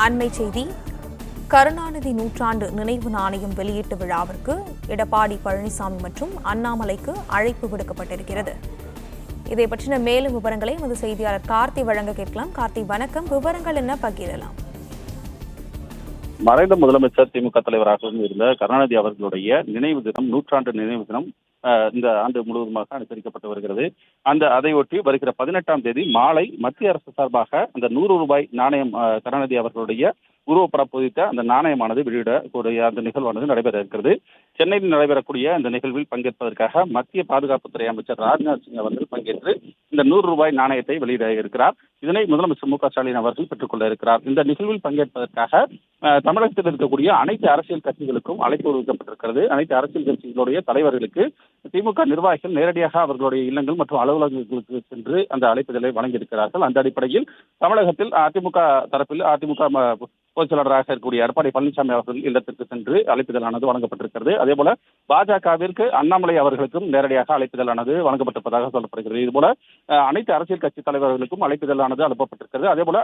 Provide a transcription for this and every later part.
அண்மை செய்தி. கருணாநிதி நூற்றாண்டு நினைவு நாணயம் வெளியீட்டு விழாவிற்கு எடப்பாடி பழனிசாமி மற்றும் அண்ணாமலைக்கு அழைப்பு விடுக்கப்பட்டிருக்கிறது. இதை பற்றின மேலும் விவரங்களை எமது செய்தியாளர் கார்த்தி வழங்க கேட்கலாம். கார்த்தி, வணக்கம். விவரங்கள் என்ன பகிரலாம்? மறைந்த முதலமைச்சர் திமுக தலைவராகவும் இருந்த கருணாநிதி அவர்களுடைய நினைவு தினம், நூற்றாண்டு நினைவு தினம் இந்த ஆண்டு முழுவதுமாக அனுசரிக்கப்பட்டு வருகிறது. அதையொட்டி வருகிற 18ஆம் தேதி மாலை மத்திய அரசு சார்பாக அந்த 100 ரூபாய் நாணயம், கருணாநிதி அவர்களுடைய உருவப்படம் பொதித்த அந்த நாணயமானது வெளியிடக்கூடிய அந்த நிகழ்வானது நடைபெற இருக்கிறது. சென்னையில் நடைபெறக்கூடிய இந்த நிகழ்வில் பங்கேற்பதற்காக மத்திய பாதுகாப்புத்துறை அமைச்சர் ராஜ்நாத் சிங் அவர்கள் பங்கேற்று இந்த 100 ரூபாய் நாணயத்தை வெளியிட இருக்கிறார். இதனை முதலமைச்சர் மு.க.ஸ்டாலின் அவர்கள் பெற்றுக்கொள்ள இருக்கிறார். இந்த நிகழ்வில் பங்கேற்பதற்காக தமிழகத்தில் இருக்கக்கூடிய அனைத்து அரசியல் கட்சிகளுக்கும் அழைப்பு விடுக்கப்பட்டிருக்கிறது. அனைத்து அரசியல் கட்சிகளுடைய தலைவர்களுக்கு திமுக நிர்வாகிகள் நேரடியாக அவர்களுடைய இல்லங்கள் மற்றும் அலுவலகங்களுக்கு சென்று அந்த அழைப்புதலை வழங்கியிருக்கிறார்கள். அந்த அடிப்படையில் தமிழகத்தில் அதிமுக தரப்பில் அதிமுக பொதுச் செயலாளராக இருக்கக்கூடிய எடப்பாடி பழனிசாமி அவர்கள் இல்லத்திற்கு சென்று அழைப்புதலானது வழங்கப்பட்டிருக்கிறது. அதேபோல பாஜகவிற்கு அண்ணாமலை அவர்களுக்கும் நேரடியாக அழைப்புதலானது வழங்கப்பட்டிருப்பதாக சொல்லப்படுகிறது. இதுபோல அனைத்து அரசியல் கட்சி தலைவர்களுக்கும் அழைப்புதலானது அனுப்பப்பட்டிருக்கிறது. அதேபோல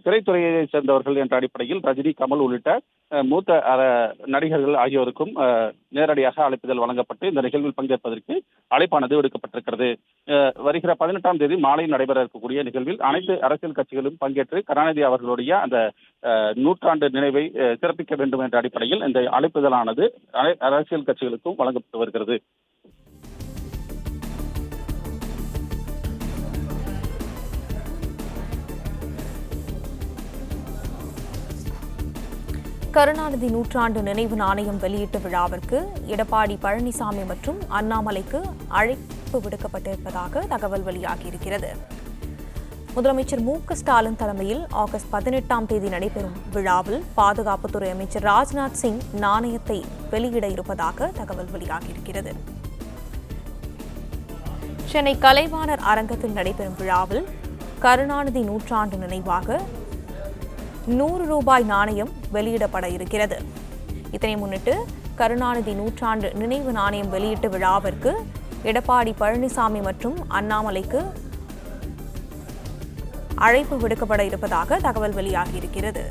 திரைத்துறையை சேர்ந்தவர்கள் என்ற அடிப்படையில் ரஜினி, கமல் உள்ளிட்ட மூத்த நடிகர்கள் ஆகியோருக்கும் நேரடியாக அழைப்புதல் வழங்கப்பட்டு இந்த நிகழ்வில் பங்கேற்பதற்கு அழைப்பானது விடுக்கப்பட்டிருக்கிறது. வருகிற 18ஆம் தேதி மாலை நடைபெற இருக்கக்கூடிய நிகழ்வில் அனைத்து அரசியல் கட்சிகளும் பங்கேற்று கருணாநிதி அவர்களுடைய அந்த நூற்றாண்டு நினைவை சிறப்பிக்க வேண்டும் என்ற அடிப்படையில் இந்த அழைப்புதலானது அரசியல் கட்சிகளுக்கும் வழங்கப்பட்டு வருகிறது. கருணாநிதி நூற்றாண்டு நினைவு நாணயம் வெளியீட்டு விழாவிற்கு எடப்பாடி பழனிசாமி மற்றும் அண்ணாமலைக்கு அழைப்பு விடுக்கப்பட்டிருப்பதாக தகவல் வெளியாகியிருக்கிறது. முதலமைச்சர் மு.க.ஸ்டாலின் தலைமையில் ஆகஸ்ட் 18ஆம் தேதி நடைபெறும் விழாவில் பாதுகாப்புத்துறை அமைச்சர் ராஜ்நாத் சிங் நாணயத்தை வெளியிட இருப்பதாக தகவல் வெளியாகியிருக்கிறது. சென்னை கலைவாணர் அரங்கத்தில் நடைபெறும் விழாவில் கருணாநிதி நூற்றாண்டு நினைவாக 100 ரூபாய் நாணயம் வெளியிடப்பட இருக்கிறது. இதனை முன்னிட்டு கருணாநிதி நூற்றாண்டு நினைவு நாணயம் வெளியீட்டு விழாவிற்கு எடப்பாடி பழனிசாமி மற்றும் அண்ணாமலைக்கு அழைப்பு விடுக்கப்பட இருப்பதாக தகவல் வெளியாகியிருக்கிறது.